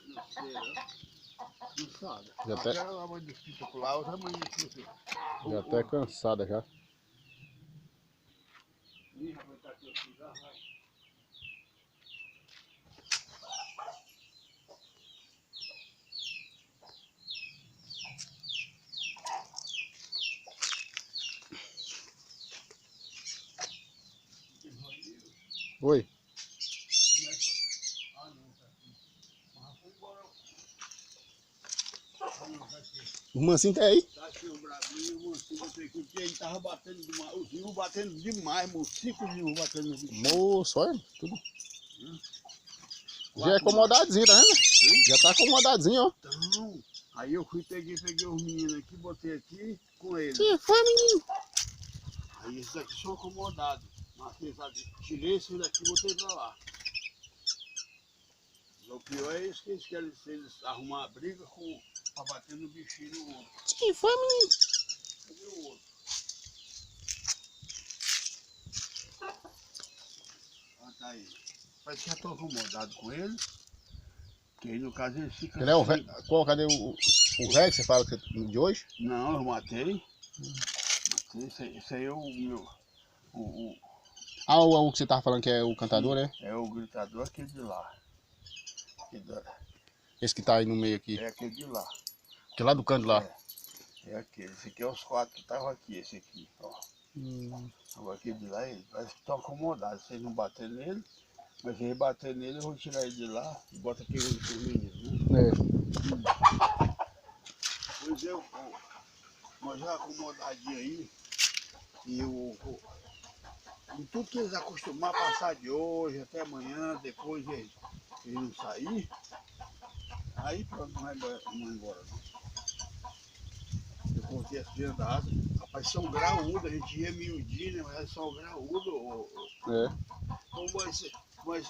Não sei, né? Cansada. Já até... Aquela mãe do espetacular, outra mãe do espetacular. Já até cansada já. Ih, rapaz, tá aqui o cigarro, vai. Oi. Ah, não, tá aqui. Mas foi embora. Ah, não, tá aqui. O Mancinho tá aí? Tá aqui o Bravinho, o Mancinho, eu sei que ele tava batendo demais. Os rios batendo demais, moço. 5 rios batendo no bicho. Moço, olha, tudo. Já é acomodadozinho, tá vendo? Já tá acomodadozinho, ó. Então, aí eu peguei os meninos aqui, botei aqui com eles. Que foi, menino? Aí esses daqui são acomodados. Mas tirei esses daqui e botei pra lá. O pior é isso que eles querem, se eles arrumar a briga pra bater no bichinho no outro. Que foi, menino? Cadê o outro? Ah, tá aí. Parece que já tô acomodado com ele. Que aí no caso ele fica. Ele é o Rex. Qual? Cadê o Rex? Você fala de hoje? Não, eu matei. Esse aí é o meu. Ah, o que você tava falando que é o cantador, né? É o gritador, aquele de lá. Esse que tá aí no meio aqui. É aquele de lá. Que é lá do canto lá. É aquele. Esse aqui é os 4 que estavam aqui, esse aqui, ó. Agora aquele de lá, ele parece que estão acomodados. Se eles não bater nele, mas se ele bater nele, eu vou tirar ele de lá e boto aquele outro menino, né? Pois é, mas já acomodadinho aí. E em tudo que eles acostumar a passar de hoje até amanhã, depois eles não sair, aí pronto, não vai embora não. Eu cortei as pernas da asa, rapaz, são graúdos, a gente ia miudinho, né? Mas são graúdos. É. Mas